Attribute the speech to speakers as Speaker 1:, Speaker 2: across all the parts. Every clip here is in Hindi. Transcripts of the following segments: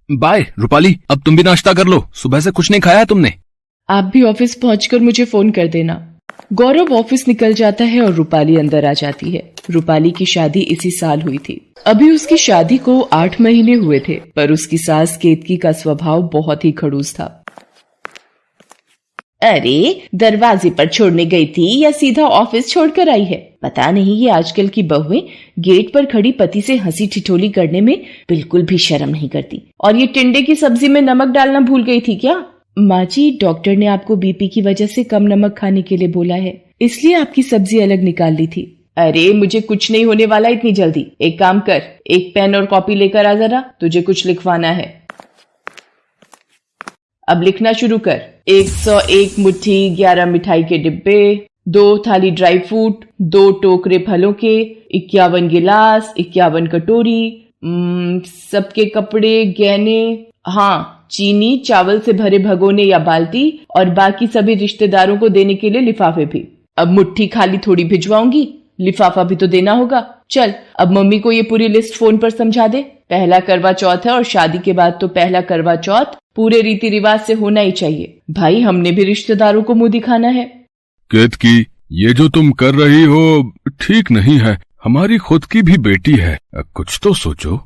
Speaker 1: बाय रूपाली, अब तुम भी नाश्ता कर लो, सुबह से कुछ नहीं खाया है तुमने।
Speaker 2: आप भी ऑफिस पहुंचकर मुझे फोन कर देना। गौरव ऑफिस निकल जाता है और रूपाली अंदर आ जाती है। रूपाली की शादी इसी साल हुई थी। अभी उसकी शादी को 8 महीने हुए थे, पर उसकी सास केतकी का स्वभाव बहुत ही खड़ूस था। अरे, दरवाजे पर छोड़ने गई थी या सीधा ऑफिस छोड़कर आई है? पता नहीं ये आजकल की बहुएं गेट पर खड़ी पति से हंसी ठिठोली करने में बिल्कुल भी शर्म नहीं करती। और ये टिंडे की सब्जी में नमक डालना भूल गई थी क्या? माँ जी, डॉक्टर ने आपको बीपी की वजह से कम नमक खाने के लिए बोला है, इसलिए आपकी सब्जी अलग निकाल ली थी। अरे, मुझे कुछ नहीं होने वाला इतनी जल्दी। एक काम कर, एक पेन और कॉपी लेकर आ जरा, तुझे कुछ लिखवाना है। अब लिखना शुरू कर। 101 मुट्ठी 11 मिठाई के डिब्बे, 2 थाली ड्राई फ्रूट, 2 टोकरे फलों के, 51 गिलास, 51 कटोरी, सबके कपड़े, गहने, हाँ, चीनी, चावल से भरे भगोने या बाल्टी, और बाकी सभी रिश्तेदारों को देने के लिए लिफाफे भी। अब मुट्ठी खाली थोड़ी भिजवाऊंगी, लिफाफा भी तो देना होगा। चल, अब मम्मी को ये पूरी लिस्ट फोन पर समझा दे। पहला करवा चौथ है और शादी के बाद तो पहला करवा चौथ पूरे रीति रिवाज से होना ही चाहिए। भाई, हमने भी रिश्तेदारों को मुंह दिखाना है।
Speaker 1: केतकी, ये जो तुम कर रही हो ठीक नहीं है, हमारी खुद की भी बेटी है, कुछ तो सोचो।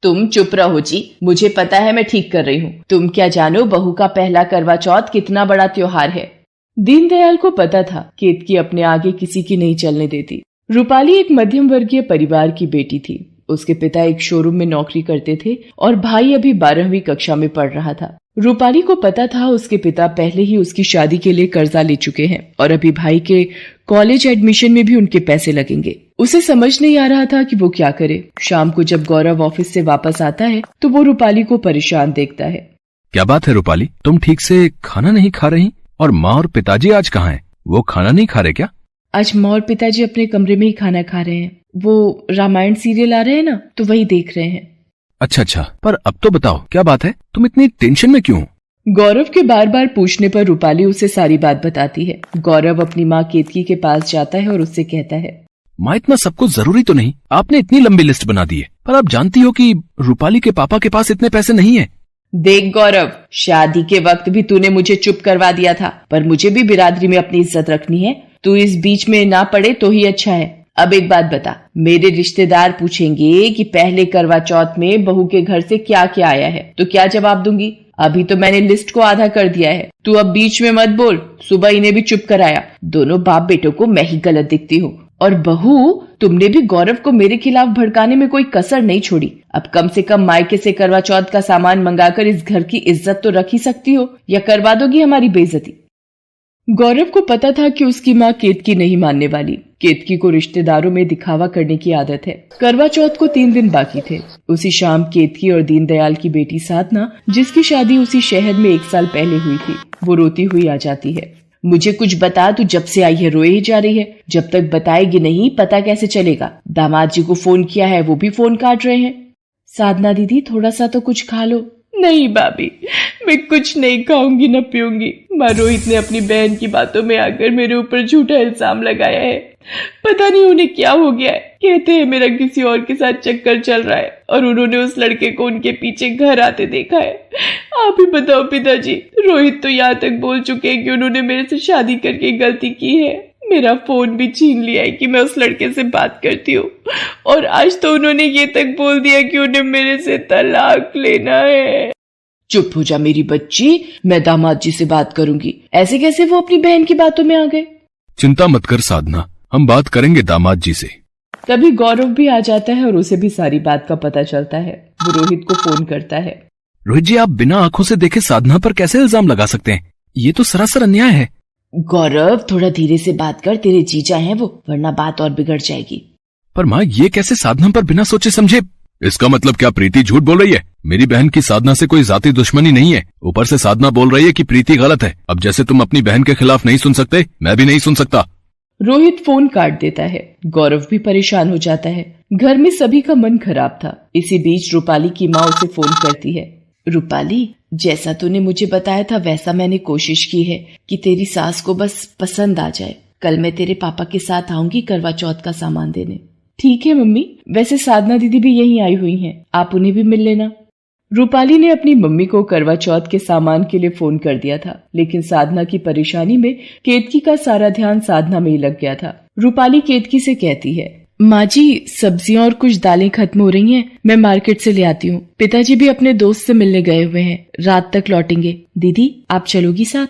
Speaker 2: तुम चुप रहो जी, मुझे पता है मैं ठीक कर रही हूँ। तुम क्या जानो बहू का पहला करवा चौथ कितना बड़ा त्योहार है। दीनदयाल को पता था केतकी अपने आगे किसी की नहीं चलने देती। रूपाली एक मध्यम वर्गीय परिवार की बेटी थी। उसके पिता एक शोरूम में नौकरी करते थे और भाई अभी 12वीं कक्षा में पढ़ रहा था। रूपाली को पता था उसके पिता पहले ही उसकी शादी के लिए कर्जा ले चुके हैं और अभी भाई के कॉलेज एडमिशन में भी उनके पैसे लगेंगे। उसे समझ नहीं आ रहा था कि वो क्या करे। शाम को जब गौरव ऑफिस से वापस आता है तो वो रूपाली को परेशान देखता है।
Speaker 1: क्या बात है रूपाली, तुम ठीक से खाना नहीं खा रही? और माँ और पिताजी आज कहाँ हैं? वो खाना नहीं खा रहे क्या?
Speaker 2: आज माँ और पिताजी अपने कमरे में ही खाना खा रहे हैं। वो रामायण सीरियल आ रहे हैं ना, तो वही देख रहे हैं।
Speaker 1: अच्छा, पर अब तो बताओ क्या बात है, तुम इतनी टेंशन में क्यों?
Speaker 2: गौरव के बार बार पूछने पर रूपाली उसे सारी बात बताती है। गौरव अपनी माँ केतकी के पास जाता है और उससे कहता है,
Speaker 1: माँ, इतना सब कुछ जरूरी तो नहीं। आपने इतनी लंबी लिस्ट बना दी है, पर आप जानती हो कि रूपाली के पापा के पास इतने पैसे नहीं है।
Speaker 2: देख गौरव, शादी के वक्त भी तूने मुझे चुप करवा दिया था, पर मुझे भी बिरादरी में अपनी इज्जत रखनी है। तू इस बीच में ना पड़े तो ही अच्छा है। अब एक बात बता, मेरे रिश्तेदार पूछेंगे कि पहले करवा चौथ में बहू के घर से क्या क्या आया है, तो क्या जवाब दूंगी? अभी तो मैंने लिस्ट को आधा कर दिया है। तू अब बीच में मत बोल। सुबह इन्हें भी चुप कराया। दोनों बाप बेटों को मैं ही गलत दिखती हूँ। और बहू, तुमने भी गौरव को मेरे खिलाफ भड़काने में कोई कसर नहीं छोड़ी। अब कम से कम मायके से करवा चौथ का सामान मंगाकर इस घर की इज्जत तो रख ही सकती हो, या करवा दोगी हमारी बेइज्जती? गौरव को पता था कि उसकी माँ केतकी नहीं मानने वाली। केतकी को रिश्तेदारों में दिखावा करने की आदत है। करवा चौथ को 3 दिन बाकी थे। उसी शाम केतकी और दीनदयाल की बेटी साधना, जिसकी शादी उसी शहर में 1 साल पहले हुई थी, वो रोती हुई आ जाती है। मुझे कुछ बता, तू जब से आई है रोए ही जा रही है। जब तक बताएगी नहीं पता कैसे चलेगा? दामाद जी को फोन किया है, वो भी फोन काट रहे हैं। साधना दीदी, थोड़ा सा तो कुछ खा लो। नहीं भाभी, मैं कुछ नहीं खाऊंगी न पीऊंगी। माँ, रोहित ने अपनी बहन की बातों में आकर मेरे ऊपर झूठा इल्जाम लगाया है। पता नहीं उन्हें क्या हो गया है। कहते हैं मेरा किसी और के साथ चक्कर चल रहा है और उन्होंने उस लड़के को उनके पीछे घर आते देखा है। आप ही बताओ पिताजी, रोहित तो यहाँ तक बोल चुके हैं कि उन्होंने मेरे से शादी करके गलती की है। मेरा फोन भी छीन लिया है कि मैं उस लड़के से बात करती हूँ, और आज तो उन्होंने ये तक बोल दिया कि उन्हें मेरे से तलाक लेना है। चुप हो जा मेरी बच्ची, मैं दामाद जी से बात करूंगी। ऐसे कैसे वो अपनी बहन की बातों में आ गए?
Speaker 1: चिंता मत कर साधना, हम बात करेंगे दामाद जी से।
Speaker 2: तभी गौरव भी आ जाता है और उसे भी सारी बात का पता चलता है। वो रोहित को फोन करता है।
Speaker 1: रोहित जी, आप बिना आंखों से देखे साधना पर कैसे इल्जाम लगा सकते हैं? ये तो सरासर अन्याय है।
Speaker 2: गौरव, थोड़ा धीरे से बात कर, तेरे जीजा हैं वो, वरना बात और बिगड़ जाएगी।
Speaker 1: पर माँ, ये कैसे साधना पर बिना सोचे समझे? इसका मतलब क्या प्रीति झूठ बोल रही है? मेरी बहन की साधना से कोई जाती दुश्मनी नहीं है। ऊपर से साधना बोल रही है कि प्रीति गलत है। अब जैसे तुम अपनी बहन के खिलाफ नहीं सुन सकते, मैं भी नहीं सुन सकता।
Speaker 2: रोहित फोन काट देता है। गौरव भी परेशान हो जाता है। घर में सभी का मन खराब था। इसी बीच रूपाली की माँ उसे फोन करती है। रूपाली, जैसा तूने मुझे बताया था वैसा मैंने कोशिश की है कि तेरी सास को बस पसंद आ जाए। कल मैं तेरे पापा के साथ आऊंगी करवा चौथ का सामान देने। ठीक है मम्मी, वैसे साधना दीदी भी यहीं आई हुई हैं, आप उन्हें भी मिल लेना। रूपाली ने अपनी मम्मी को करवा चौथ के सामान के लिए फोन कर दिया था, लेकिन साधना की परेशानी में केतकी का सारा ध्यान साधना में ही लग गया था। रूपाली केतकी से कहती है, माँ जी सब्जियां और कुछ दालें खत्म हो रही हैं, मैं मार्केट से ले आती हूँ। पिताजी भी अपने दोस्त से मिलने गए हुए हैं, रात तक लौटेंगे। दीदी आप चलोगी साथ?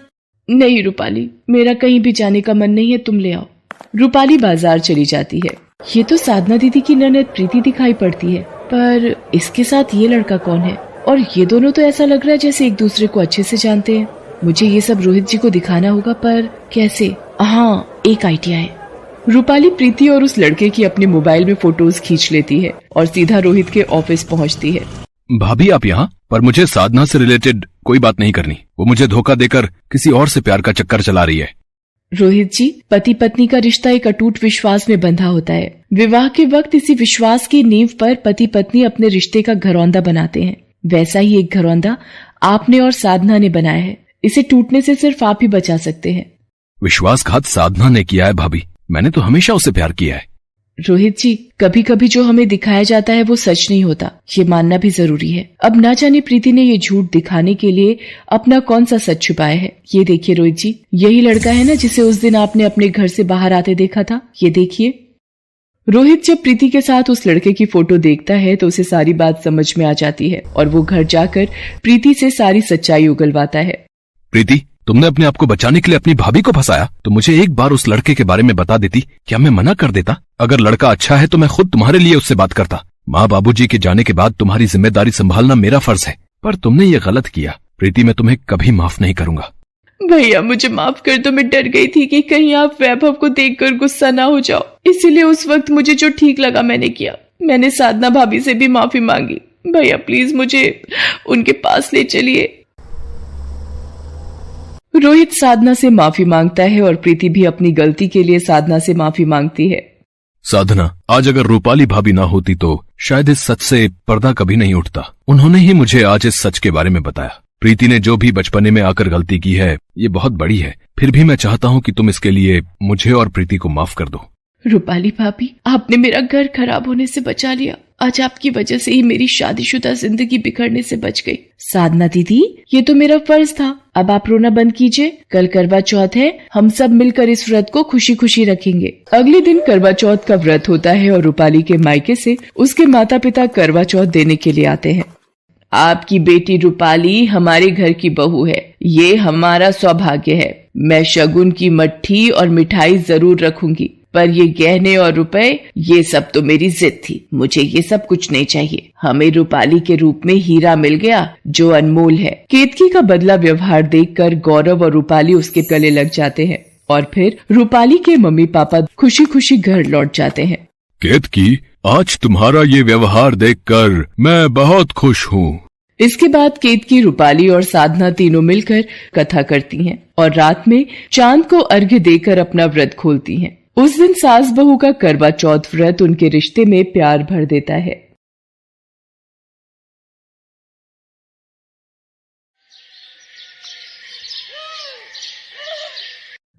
Speaker 2: नहीं रूपाली, मेरा कहीं भी जाने का मन नहीं है, तुम ले आओ। रूपाली बाजार चली जाती है। ये तो साधना दीदी की ननद प्रीति दिखाई पड़ती है, पर इसके साथ ये लड़का कौन है? और ये दोनों तो ऐसा लग रहा है जैसे एक दूसरे को अच्छे से जानते हैं। मुझे ये सब रोहित जी को दिखाना होगा, पर कैसे? हाँ, एक आइडिया है। रूपाली प्रीति और उस लड़के की अपने मोबाइल में फोटोज खींच लेती है और सीधा रोहित के ऑफिस पहुंचती है।
Speaker 1: भाभी आप यहाँ? पर मुझे साधना से रिलेटेड कोई बात नहीं करनी। वो मुझे धोखा देकर किसी और से प्यार का चक्कर चला रही है।
Speaker 2: रोहित जी, पति पत्नी का रिश्ता एक अटूट विश्वास में बंधा होता है। विवाह के वक्त इसी विश्वास की नींव पर पति पत्नी अपने रिश्ते का घरौंदा बनाते हैं। वैसा ही एक घरौंदा आपने और साधना ने बनाया है। इसे टूटने से सिर्फ आप ही बचा सकते हैं।
Speaker 1: विश्वासघात साधना ने किया है भाभी, मैंने तो हमेशा उसे प्यार किया है।
Speaker 2: रोहित जी, कभी कभी जो हमें दिखाया जाता है वो सच नहीं होता, ये मानना भी जरूरी है। अब ना जाने प्रीति ने ये झूठ दिखाने के लिए अपना कौन सा सच छुपाया है। ये देखिए रोहित जी, यही लड़का है ना जिसे उस दिन आपने अपने घर से बाहर आते देखा था? ये देखिए। रोहित जब प्रीति के साथ उस लड़के की फोटो देखता है तो उसे सारी बात समझ में आ जाती है और वो घर जाकर प्रीति से सारी सच्चाई उगलवाता है।
Speaker 1: प्रीति, तुमने अपने आप को बचाने के लिए अपनी भाभी को फंसाया, तो मुझे एक बार उस लड़के के बारे में बता देती, क्या मैं मना कर देता? अगर लड़का अच्छा है तो मैं खुद तुम्हारे लिए उससे बात करता। माँ बाबूजी के जाने के बाद तुम्हारी जिम्मेदारी संभालना मेरा फर्ज है, पर तुमने ये गलत किया। प्रीति, मैं तुम्हें कभी माफ नहीं करूंगा।
Speaker 2: भैया मुझे माफ कर दो, मैं डर गई थी कि कहीं आप वैभव को देखकर गुस्सा ना हो जाओ, इसीलिए उस वक्त मुझे जो ठीक लगा मैंने किया। मैंने साधना भाभी से भी माफी मांगी। भैया प्लीज मुझे उनके पास ले चलिए। रोहित साधना से माफी मांगता है और प्रीति भी अपनी गलती के लिए साधना से माफी मांगती है।
Speaker 1: साधना, आज अगर रूपाली भाभी ना होती तो शायद इस सच से पर्दा कभी नहीं उठता। उन्होंने ही मुझे आज इस सच के बारे में बताया। प्रीति ने जो भी बचपने में आकर गलती की है ये बहुत बड़ी है, फिर भी मैं चाहता हूँ कि तुम इसके लिए मुझे और प्रीति को माफ कर दो।
Speaker 2: रूपाली भाभी, आपने मेरा घर खराब होने से बचा लिया। आज आपकी वजह से ही मेरी शादीशुदा जिंदगी बिखरने से बच गई। साधना दीदी, ये तो मेरा फर्ज था। अब आप रोना बंद कीजिए। कल करवा चौथ है, हम सब मिलकर इस व्रत को खुशी खुशी रखेंगे। अगले दिन करवा चौथ का व्रत होता है और रूपाली के मायके से उसके माता पिता करवा चौथ देने के लिए आते हैं। आपकी बेटी रूपाली हमारे घर की बहू है, ये हमारा सौभाग्य है। मैं शगुन की मट्ठी और मिठाई जरूर रखूंगी, पर ये गहने और रुपए ये सब तो मेरी जिद थी। मुझे ये सब कुछ नहीं चाहिए। हमें रूपाली के रूप में हीरा मिल गया जो अनमोल है। केतकी का बदला व्यवहार देखकर गौरव और रूपाली उसके गले लग जाते हैं और फिर रूपाली के मम्मी पापा खुशी खुशी घर लौट जाते हैं।
Speaker 1: केतकी, आज तुम्हारा ये व्यवहार देखकर मैं बहुत खुश हूँ।
Speaker 2: इसके बाद केतकी, रूपाली और साधना तीनों मिलकर कथा करती हैं और रात में चांद को अर्घ्य देकर अपना व्रत खोलती हैं। उस दिन सास बहू का करवा चौथ व्रत उनके रिश्ते में प्यार भर देता है।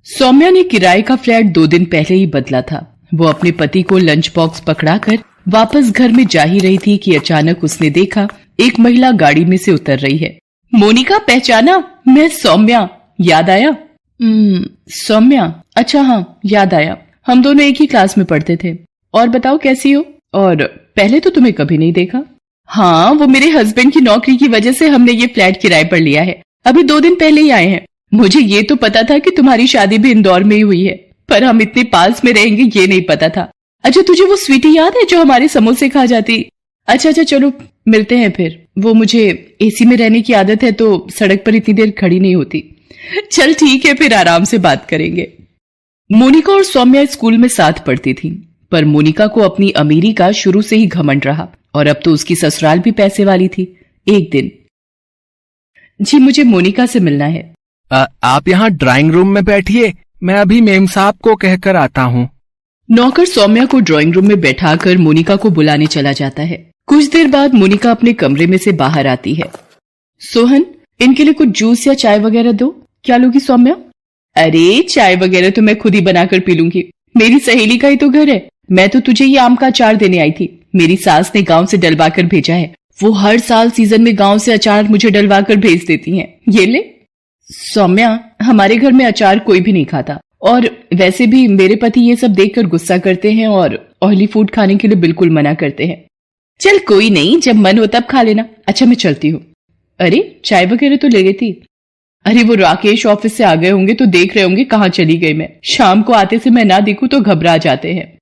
Speaker 2: सौम्या ने किराए का फ्लैट 2 दिन पहले ही बदला था। वो अपने पति को लंच बॉक्स पकड़ाकर वापस घर में जा ही रही थी कि अचानक उसने देखा एक महिला गाड़ी में से उतर रही है। मोनिका, पहचाना? मैं सौम्या। याद आया? सौम्या, अच्छा हाँ याद आया। हम दोनों एक ही क्लास में पढ़ते थे। और बताओ कैसी हो? और पहले तो तुम्हें कभी नहीं देखा। हाँ, वो मेरे हस्बैंड की नौकरी की वजह से हमने ये फ्लैट किराए पर लिया है। अभी 2 दिन पहले ही आए हैं। मुझे ये तो पता था कि तुम्हारी शादी भी इंदौर में ही हुई है, पर हम इतने पास में रहेंगे ये नहीं पता था। अच्छा, तुझे वो स्वीटी याद है जो हमारे समोसे खा जाती? अच्छा चलो मिलते हैं फिर। वो मुझे एसी में रहने की आदत है तो सड़क पर इतनी देर खड़ी नहीं होती। चल ठीक है, फिर आराम से बात करेंगे। मोनिका और सौम्या स्कूल में साथ पढ़ती थी, पर मोनिका को अपनी अमीरी का शुरू से ही घमंड रहा और अब तो उसकी ससुराल भी पैसे वाली थी। एक दिन, जी मुझे मोनिका से मिलना है।
Speaker 3: आप यहाँ ड्राइंग रूम में बैठिए, मैं अभी मेम साहब को कहकर आता हूँ।
Speaker 2: नौकर सौम्या को ड्राइंग रूम में बैठाकर मोनिका को बुलाने चला जाता है। कुछ देर बाद मोनिका अपने कमरे में से बाहर आती है। सोहन, इनके लिए कुछ जूस या चाय वगैरह दो। क्या लोगी सौम्या? अरे चाय वगैरह तो मैं खुद ही बनाकर पी लूंगी, मेरी सहेली का ही तो घर है। मैं तो तुझे ये आम का अचार देने आई थी, मेरी सास ने गांव से डलवा कर भेजा है। वो हर साल सीजन में गांव से अचार मुझे डलवा कर भेज देती हैं। ये ले। सौम्या, हमारे घर में अचार कोई भी नहीं खाता, और वैसे भी मेरे पति ये सब देखकर गुस्सा करते हैं और ऑयली फूड खाने के लिए बिल्कुल मना करते हैं। चल कोई नहीं, जब मन हो तब खा लेना। अच्छा मैं चलती हूँ। अरे चाय वगैरह तो ले गई थी। अरे वो राकेश ऑफिस से आ गए होंगे तो देख रहे होंगे कहाँ चली गई मैं। शाम को आते से मैं ना देखूं तो घबरा जाते हैं।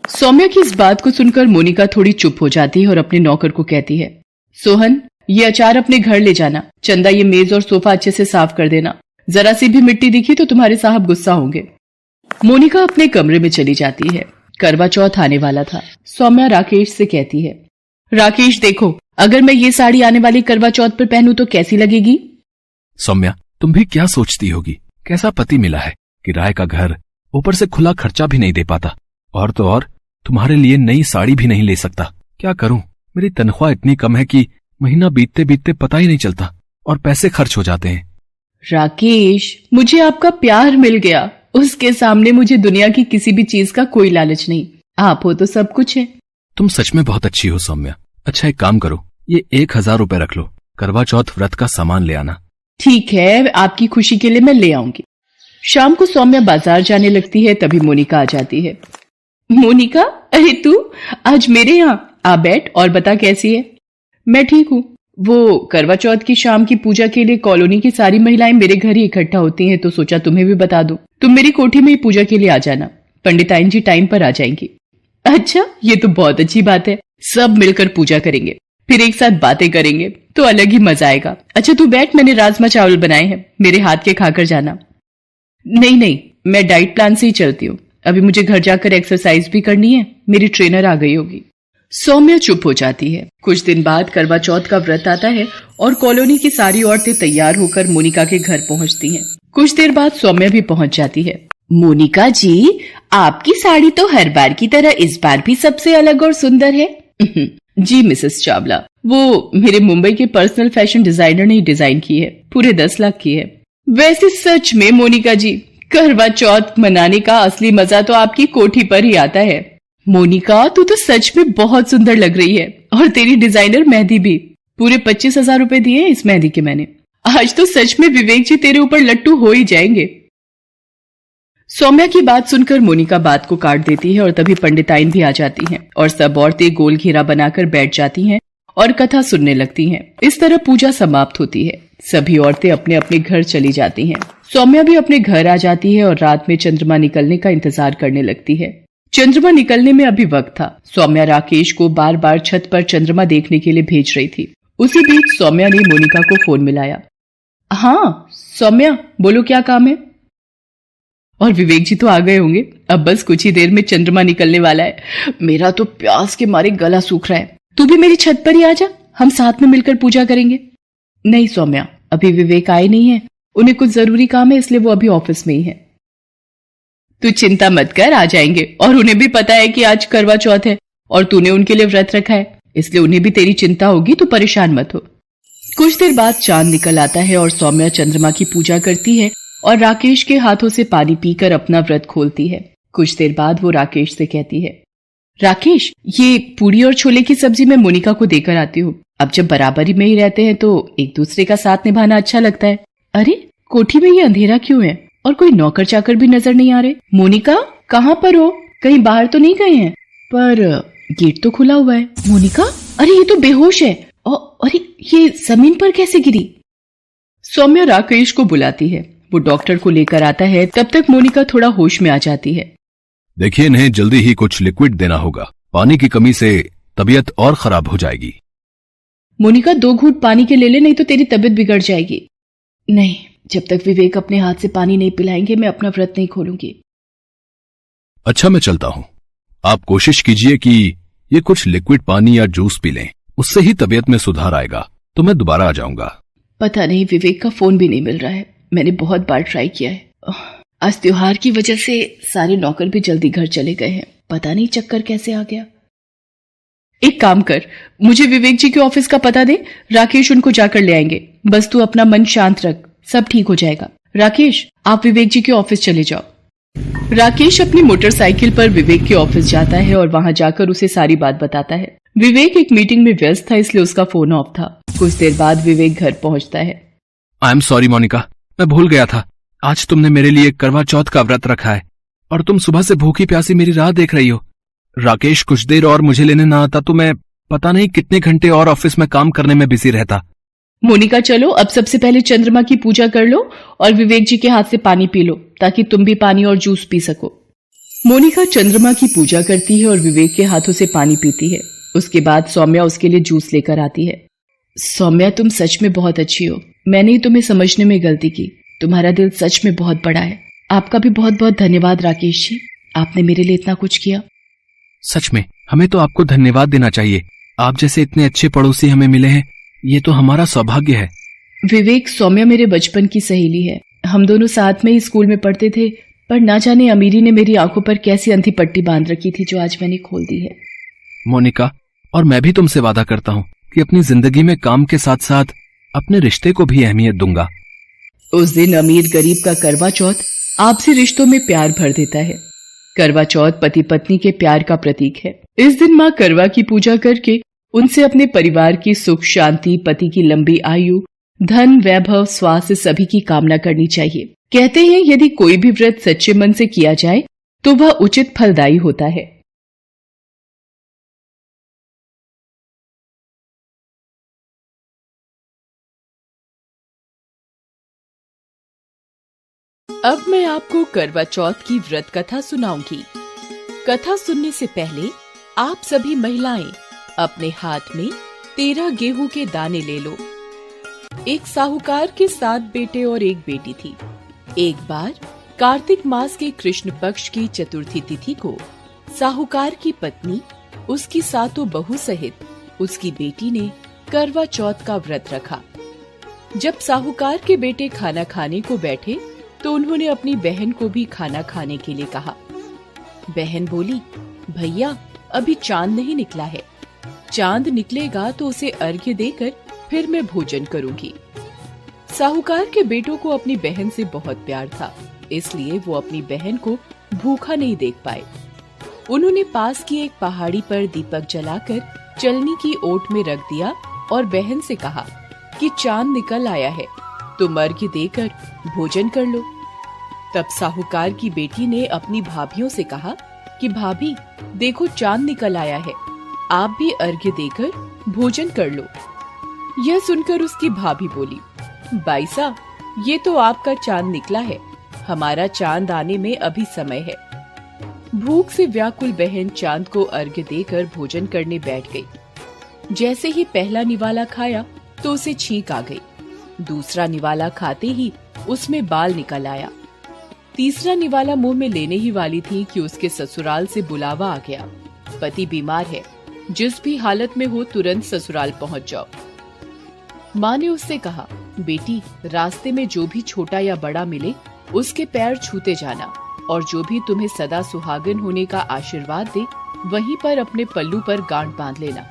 Speaker 2: सौम्या की इस बात को सुनकर मोनिका थोड़ी चुप हो जाती है और अपने नौकर को कहती है, सोहन ये अचार अपने घर ले जाना। चंदा ये मेज और सोफा अच्छे से साफ कर देना। जरा सी भी मिट्टी दिखी तो तुम्हारे साहब गुस्सा होंगे। मोनिका अपने कमरे में चली जाती है। करवा चौथ आने वाला था। सौम्या राकेश से कहती है, राकेश देखो, अगर मैं ये साड़ी आने वाली करवा चौथ पर पहनूं तो कैसी लगेगी?
Speaker 1: सौम्या, तुम भी क्या सोचती होगी? कैसा पति मिला है, किराए का घर, ऊपर से खुला खर्चा भी नहीं दे पाता, और तो और तुम्हारे लिए नई साड़ी भी नहीं ले सकता। क्या करूं? मेरी तनख्वाह इतनी कम है कि महीना बीतते बीतते पता ही नहीं चलता और पैसे खर्च हो जाते हैं।
Speaker 2: राकेश, मुझे आपका प्यार मिल गया। उसके सामने मुझे दुनिया की किसी भी चीज का कोई लालच नहीं। आप हो तो सब कुछ है।
Speaker 1: तुम सच में बहुत अच्छी हो सौम्या। अच्छा एक काम करो, ये 1000 रुपए रख लो, करवा चौथ व्रत का सामान ले आना।
Speaker 2: ठीक है, आपकी खुशी के लिए मैं ले आऊंगी। शाम को सौम्या बाजार जाने लगती है, तभी मोनिका आ जाती है। मोनिका, अरे तू आज मेरे यहाँ आ बैठ और बता कैसी है? मैं ठीक हूँ। वो करवा चौथ की शाम की पूजा के लिए कॉलोनी की सारी महिलाएं मेरे घर ही इकट्ठा होती हैं, तो सोचा तुम्हें भी बता दूं। तुम मेरी कोठी में ही पूजा के लिए आ जाना। पंडिताइन जी टाइम पर आ जाएंगी। अच्छा, ये तो बहुत अच्छी बात है। सब मिलकर पूजा करेंगे, फिर एक साथ बातें करेंगे तो अलग ही मजा आएगा। अच्छा तू बैठ, मैंने राजमा चावल बनाए हैं, मेरे हाथ के खाकर जाना। नहीं नहीं, मैं डाइट प्लान से ही चलती हूँ। अभी मुझे घर जाकर एक्सरसाइज भी करनी है। मेरी ट्रेनर आ गई होगी। सौम्या चुप हो जाती है। कुछ दिन बाद करवा चौथ का व्रत आता है और कॉलोनी की सारी औरतें तैयार होकर मोनिका के घर पहुंचती हैं। कुछ देर बाद सौम्या भी पहुंच जाती है। मोनिका जी, आपकी साड़ी तो हर बार की तरह इस बार भी सबसे अलग और सुंदर है। जी मिसेस चावला, वो मेरे मुंबई के पर्सनल फैशन डिजाइनर ने डिजाइन की है। पूरे 10 लाख की है। वैसे सच में मोनिका जी, करवा चौथ मनाने का असली मजा तो आपकी कोठी पर ही आता है। मोनिका, तू तो सच में बहुत सुंदर लग रही है, और तेरी डिजाइनर मेहंदी भी। पूरे 25,000 रुपए दिए इस मेहंदी के मैंने। आज तो सच में विवेक जी तेरे ऊपर लट्टू हो ही जाएंगे। सौम्या की बात सुनकर मोनिका बात को काट देती है और तभी पंडिताइन भी आ जाती हैं और सब औरतें गोल घेरा बनाकर बैठ जाती हैं और कथा सुनने लगती हैं। इस तरह पूजा समाप्त होती है। सभी औरतें अपने अपने घर चली जाती हैं। सौम्या भी अपने घर आ जाती है और रात में चंद्रमा निकलने का इंतजार करने लगती है। चंद्रमा निकलने में अभी वक्त था। सौम्या राकेश को बार बार छत पर चंद्रमा देखने के लिए भेज रही थी। उसी बीच सौम्या ने मोनिका को फोन मिलाया। हाँ सौम्या, बोलो क्या काम है? और विवेक जी तो आ गए होंगे। अब बस कुछ ही देर में चंद्रमा निकलने वाला है। मेरा तो प्यास के मारे गला सूख रहा है। तू भी मेरी छत पर ही आ जा, हम साथ में मिलकर पूजा करेंगे। नहीं सौम्या, अभी विवेक आए नहीं है। उन्हें कुछ जरूरी काम है, इसलिए वो अभी ऑफिस में ही है। तू चिंता मत कर, आ जाएंगे। और उन्हें भी पता है कि आज करवा चौथ है और तूने उनके लिए व्रत रखा है, इसलिए उन्हें भी तेरी चिंता होगी। तू परेशान मत हो। कुछ देर बाद चांद निकल आता है और सौम्या चंद्रमा की पूजा करती है और राकेश के हाथों से पानी पीकर अपना व्रत खोलती है। कुछ देर बाद वो राकेश से कहती है, राकेश, ये पूरी और छोले की सब्जी मैं मोनिका को देकर आती हूँ। अब जब बराबरी में ही रहते हैं तो एक दूसरे का साथ निभाना अच्छा लगता है। अरे कोठी में ये अंधेरा क्यों है और कोई नौकर चाकर भी नजर नहीं आ रहे? मोनिका, कहाँ पर हो? कहीं बाहर तो नहीं गए हैं? पर गेट तो खुला हुआ है। मोनिका, अरे ये तो बेहोश है। अरे ये जमीन पर कैसे गिरी? सौम्या राकेश को बुलाती है। वो डॉक्टर को लेकर आता है। तब तक मोनिका थोड़ा होश में आ जाती है।
Speaker 1: देखिए, इन्हें जल्दी ही कुछ लिक्विड देना होगा। पानी की कमी से तबीयत और खराब हो जाएगी।
Speaker 2: मोनिका, 2 घूंट पानी के ले ले, नहीं तो तेरी तबीयत बिगड़ जाएगी। नहीं, जब तक विवेक अपने हाथ से पानी नहीं पिलाएंगे मैं अपना व्रत नहीं खोलूंगी।
Speaker 1: अच्छा मैं चलता हूँ। आप कोशिश कीजिए कि ये कुछ लिक्विड पानी या जूस पी लें, उससे ही तबीयत में सुधार आएगा। तो मैं दोबारा आ जाऊंगा।
Speaker 2: पता नहीं, विवेक का फोन भी नहीं मिल रहा है। मैंने बहुत बार ट्राई किया है। आज त्योहार की वजह से सारे नौकर भी जल्दी घर चले गए हैं। पता नहीं चक्कर कैसे आ गया। एक काम कर, मुझे विवेक जी के ऑफिस का पता दे। राकेश उनको जाकर ले आएंगे। बस तू अपना मन शांत रख, सब ठीक हो जाएगा। राकेश, आप विवेक जी के ऑफिस चले जाओ। राकेश अपनी मोटरसाइकिल पर विवेक के ऑफिस जाता है और वहां जाकर उसे सारी बात बताता है। विवेक एक मीटिंग में व्यस्त था, इसलिए उसका फोन ऑफ था। कुछ देर बाद विवेक घर पहुंचता है।
Speaker 1: आई एम सॉरी मोनिका, मैं भूल गया था। आज तुमने मेरे लिए करवा चौथ का व्रत रखा है और तुम सुबह से भूखी प्यासी मेरी राह देख रही हो। राकेश कुछ देर और मुझे लेने ना आता तो मैं पता नहीं कितने घंटे और ऑफिस में काम करने में बिजी रहता।
Speaker 2: मोनिका चलो, अब सबसे पहले चंद्रमा की पूजा कर लो और विवेक जी के हाथ से पानी पी लो ताकि तुम भी पानी और जूस पी सको। मोनिका चंद्रमा की पूजा करती है और विवेक के हाथों से पानी पीती है। उसके बाद सौम्या उसके लिए जूस लेकर आती है। सौम्या, तुम सच में बहुत अच्छी हो। मैंने ही तुम्हें समझने में गलती की। तुम्हारा दिल सच में बहुत बड़ा है। आपका भी बहुत बहुत धन्यवाद राकेश जी, आपने मेरे लिए इतना कुछ किया।
Speaker 1: सच में हमें तो आपको धन्यवाद देना चाहिए। आप जैसे इतने अच्छे पड़ोसी हमें मिले हैं, ये तो हमारा सौभाग्य है।
Speaker 2: विवेक, सौम्या मेरे बचपन की सहेली है। हम दोनों साथ में ही स्कूल में पढ़ते थे, पर ना जाने अमीरी ने मेरी आंखों पर कैसी अंधी पट्टी बांध रखी थी जो आज मैंने खोल दी है।
Speaker 1: मोनिका, और मैं भी तुमसे वादा करता हूँ कि अपनी जिंदगी में काम के साथ साथ अपने रिश्ते को भी अहमियत दूंगा।
Speaker 2: उस दिन अमीर गरीब का करवा चौथ आपसी रिश्तों में प्यार भर देता है। करवा चौथ पति पत्नी के प्यार का प्रतीक है। इस दिन माँ करवा की पूजा करके उनसे अपने परिवार की सुख शांति, पति की लंबी आयु, धन वैभव, स्वास्थ्य सभी की कामना करनी चाहिए। कहते हैं यदि कोई भी व्रत सच्चे मन से किया जाए तो वह उचित फलदायी होता है। अब मैं आपको करवा चौथ की व्रत कथा सुनाऊंगी। कथा सुनने से पहले आप सभी महिलाएं अपने हाथ में 13 गेहूं के दाने ले लो। एक साहूकार के 7 बेटे और एक बेटी थी। एक बार कार्तिक मास के कृष्ण पक्ष की चतुर्थी तिथि को साहूकार की पत्नी, उसकी 7 बहू सहित उसकी बेटी ने करवा चौथ का व्रत रखा। जब साहूकार के बेटे खाना खाने को बैठे तो उन्होंने अपनी बहन को भी खाना खाने के लिए कहा। बहन बोली, भैया अभी चांद नहीं निकला है, चांद निकलेगा तो उसे अर्घ्य देकर फिर मैं भोजन करूंगी। साहूकार के बेटों को अपनी बहन से बहुत प्यार था, इसलिए वो अपनी बहन को भूखा नहीं देख पाए। उन्होंने पास की एक पहाड़ी पर दीपक जलाकर चलनी की ओट में रख दिया और बहन से कहा कि चांद निकल आया है, तुम अर्घ्य देकर भोजन कर लो। तब साहूकार की बेटी ने अपनी भाभियों से कहा कि भाभी देखो चांद निकल आया है, आप भी अर्घ्य देकर भोजन कर लो। यह सुनकर उसकी भाभी बोली, बाईसा ये तो आपका चांद निकला है, हमारा चांद आने में अभी समय है। भूख से व्याकुल बहन चांद को अर्घ्य देकर भोजन करने बैठ गई। जैसे ही पहला निवाला खाया तो उसे छींक आ गई। दूसरा निवाला खाते ही उसमें बाल निकल आया। तीसरा निवाला मुंह में लेने ही वाली थी कि उसके ससुराल से बुलावा आ गया, पति बीमार है, जिस भी हालत में हो तुरंत ससुराल पहुंच जाओ। माँ ने उससे कहा, बेटी रास्ते में जो भी छोटा या बड़ा मिले उसके पैर छूते जाना और जो भी तुम्हें सदा सुहागन होने का आशीर्वाद दे वहीं पर अपने पल्लू पर गांठ बांध लेना।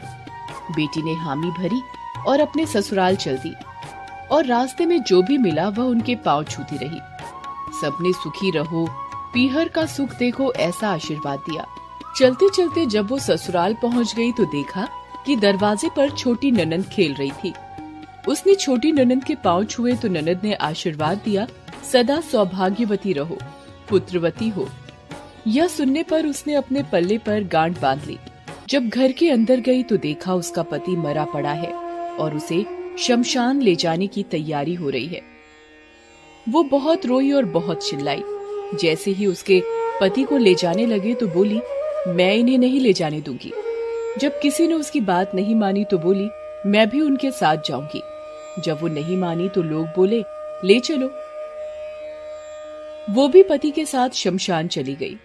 Speaker 2: बेटी ने हामी भरी और अपने ससुराल चल दी और रास्ते में जो भी मिला वह उनके पांव छूती रही। सबने सुखी रहो, पीहर का सुख देखो, ऐसा आशीर्वाद दिया। चलते चलते जब वो ससुराल पहुंच गई तो देखा कि दरवाजे पर छोटी ननंद खेल रही थी। उसने छोटी ननंद के पांव छुए तो ननंद ने आशीर्वाद दिया, सदा सौभाग्यवती रहो, पुत्रवती हो। यह सुनने पर उसने अपने पल्ले पर गांठ बांध ली। जब घर के अंदर गई तो देखा उसका पति मरा पड़ा है और उसे शमशान ले जाने की तैयारी हो रही है। वो बहुत रोई और बहुत चिल्लाई। जैसे ही उसके पति को ले जाने लगे तो बोली, मैं इन्हें नहीं ले जाने दूंगी। जब किसी ने उसकी बात नहीं मानी तो बोली, मैं भी उनके साथ जाऊंगी। जब वो नहीं मानी तो लोग बोले, ले चलो। वो भी पति के साथ शमशान चली गई।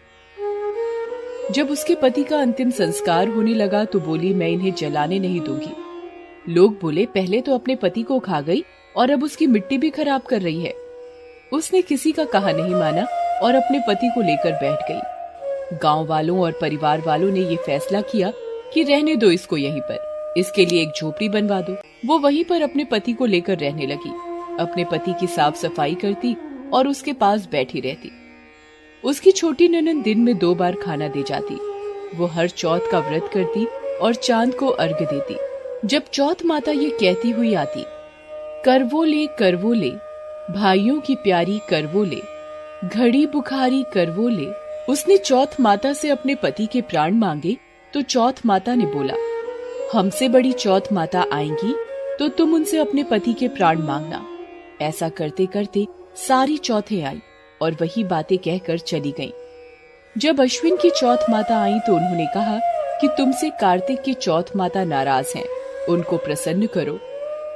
Speaker 2: जब उसके पति का अंतिम संस्कार होने लगा तो बोली, मैं इन्हें जलाने नहीं दूंगी। लोग बोले, पहले तो अपने पति को खा गई और अब उसकी मिट्टी भी खराब कर रही है। उसने किसी का कहा नहीं माना और अपने पति को लेकर बैठ गई। गांव वालों और परिवार वालों ने ये फैसला किया कि रहने दो इसको यहीं पर, इसके लिए एक झोपड़ी बनवा दो। वो वहीं पर अपने पति को लेकर रहने लगी, अपने पति की साफ सफाई करती और उसके पास बैठी रहती। उसकी छोटी ननद दिन में 2 बार खाना दे जाती। वो हर चौथ का व्रत करती और चांद को अर्घ्य देती। जब चौथ माता ये कहती हुई आती, करवो ले भाइयों की प्यारी करवो ले, घड़ी बुखारी करवो ले। उसने चौथ माता से अपने पति के प्राण मांगे तो चौथ माता ने बोला, हमसे बड़ी चौथ माता आएंगी तो तुम उनसे अपने पति के प्राण मांगना। ऐसा करते करते सारी चौथें आई और वही बातें कहकर चली गईं। जब अश्विन की चौथ माता आई तो उन्होंने कहा कि तुमसे कार्तिक की चौथ माता नाराज हैं, उनको प्रसन्न करो,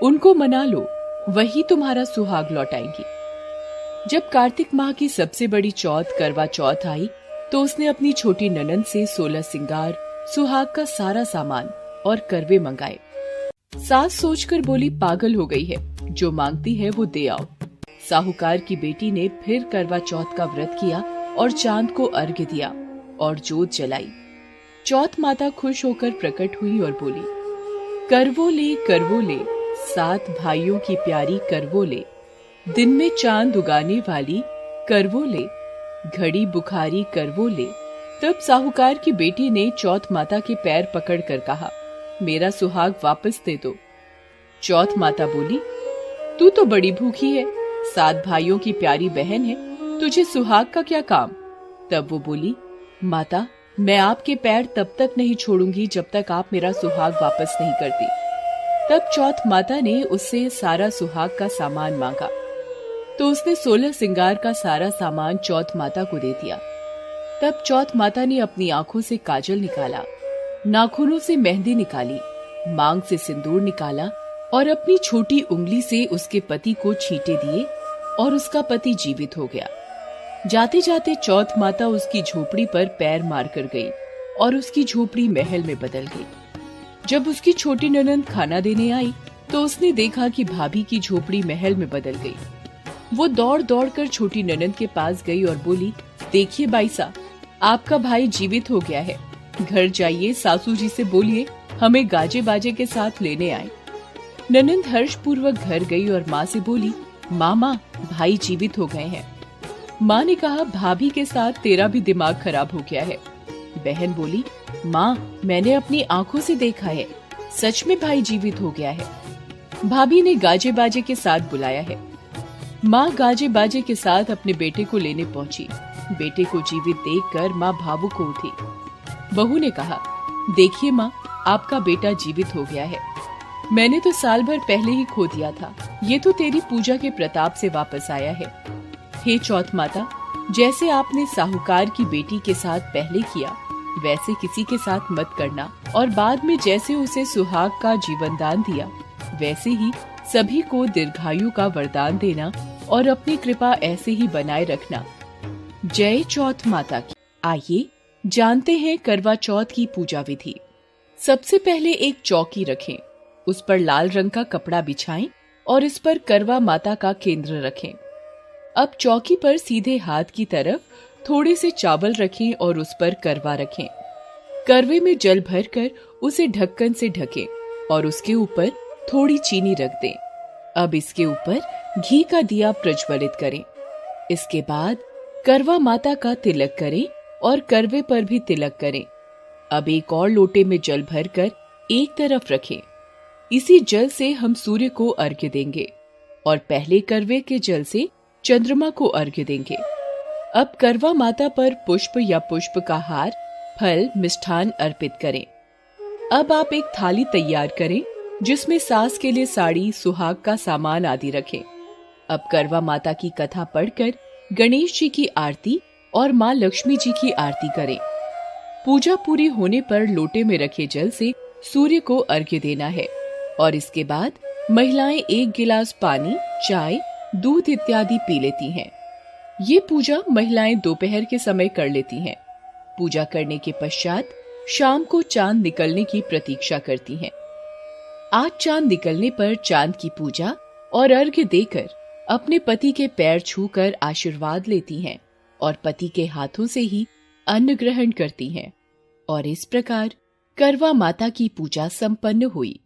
Speaker 2: उनको मना लो, वही तुम्हारा सुहाग लौटाएंगी। जब कार्तिक माह की सबसे बड़ी चौथ करवा चौथ आई तो उसने अपनी छोटी ननद से 16 सिंगार, सुहाग का सारा सामान और करवे मंगाए। सास सोचकर बोली, पागल हो गई है, जो मांगती है वो दे आओ। साहूकार की बेटी ने फिर करवा चौथ का व्रत किया और चांद को अर्घ्य दिया और जोत जलाई। चौथ माता खुश होकर प्रकट हुई और बोली, करवो ले 7 भाइयों की प्यारी करवो ले, दिन में चांद उगाने वाली करवो ले, घड़ी बुखारी करवो ले। तब साहूकार की बेटी ने चौथ माता के पैर पकड़कर कहा, मेरा सुहाग वापस दे दो। चौथ माता बोली, तू तो बड़ी भूखी है, 7 भाइयों की प्यारी बहन है, तुझे सुहाग का क्या काम। तब वो बोली, माता मैं आपके पैर तब तक नहीं छोड़ूंगी जब तक आप मेरा सुहाग वापस नहीं करती। तब चौथ माता ने उससे सारा सुहाग का सामान मांगा तो उसने 16 सिंगार का सारा सामान चौथ माता को दे दिया। तब चौथ माता ने अपनी आंखों से काजल निकाला, नाखूनों से मेहंदी निकाली, मांग से सिंदूर निकाला और अपनी छोटी उंगली से उसके पति को छींटे दिए और उसका पति जीवित हो गया। जाते जाते चौथ माता उसकी झोपड़ी पर पैर मार कर गई और उसकी झोपड़ी महल में बदल गई। जब उसकी छोटी ननद खाना देने आई तो उसने देखा कि भाभी की झोपड़ी महल में बदल गई। वो दौड़ दौड़ कर छोटी ननद के पास गई और बोली, देखिए बाईसा, आपका भाई जीवित हो गया है, घर जाइए, सासू जी से बोलिए हमें गाजे बाजे के साथ लेने आए। ननद हर्ष पूर्वक घर गई और माँ से बोली, माँ भाई जीवित हो गए हैं। माँ ने कहा, भाभी के साथ तेरा भी दिमाग खराब हो गया है। बहन बोली, माँ मैंने अपनी आंखों से देखा है, सच में भाई जीवित हो गया है। भाभी ने गाजे बाजे के साथ बुलाया है। माँ गाजे बाजे के साथ अपने बेटे को लेने पहुंची। बेटे को जीवित देखकर माँ भावुक हो उठी। बहू ने कहा, देखिए माँ, आपका बेटा जीवित हो गया है, मैंने तो साल भर पहले ही खो दिया था, ये तो तेरी पूजा के प्रताप से वापस आया है। हे चौथ माता, जैसे आपने साहूकार की बेटी के साथ पहले किया वैसे किसी के साथ मत करना, और बाद में जैसे उसे सुहाग का जीवन दान दिया वैसे ही सभी को दीर्घायु का वरदान देना और अपनी कृपा ऐसे ही बनाए रखना। जय चौथ माता की। आइए जानते हैं करवा चौथ की पूजा विधि। सबसे पहले एक चौकी रखें, उस पर लाल रंग का कपड़ा बिछाएं और इस पर करवा माता का केंद्र रखें। अब चौकी पर सीधे हाथ की तरफ थोड़े से चावल रखें और उस पर करवा रखें। करवे में जल भरकर उसे ढक्कन से ढकें और उसके ऊपर थोड़ी चीनी रख दें। अब इसके ऊपर घी का दिया प्रज्वलित करें। इसके बाद करवा माता का तिलक करें और करवे पर भी तिलक करें। अब एक और लोटे में जल भरकर एक तरफ रखें। इसी जल से हम सूर्य को अर्घ्य देंगे और पहले करवे के जल से चंद्रमा को अर्घ्य देंगे। अब करवा माता पर पुष्प या पुष्प का हार, फल, मिष्ठान अर्पित करें। अब आप एक थाली तैयार करें जिसमें सास के लिए साड़ी, सुहाग का सामान आदि रखें। अब करवा माता की कथा पढ़कर गणेश जी की आरती और माँ लक्ष्मी जी की आरती करें। पूजा पूरी होने पर लोटे में रखे जल से सूर्य को अर्घ्य देना है और इसके बाद महिलाएं 1 गिलास पानी, चाय, दूध इत्यादि पी लेती हैं। ये पूजा महिलाएं दोपहर के समय कर लेती हैं। पूजा करने के पश्चात शाम को चांद निकलने की प्रतीक्षा करती हैं। आज चांद निकलने पर चांद की पूजा और अर्घ्य देकर अपने पति के पैर छूकर आशीर्वाद लेती हैं और पति के हाथों से ही अन्न ग्रहण करती हैं। और इस प्रकार करवा माता की पूजा संपन्न हुई।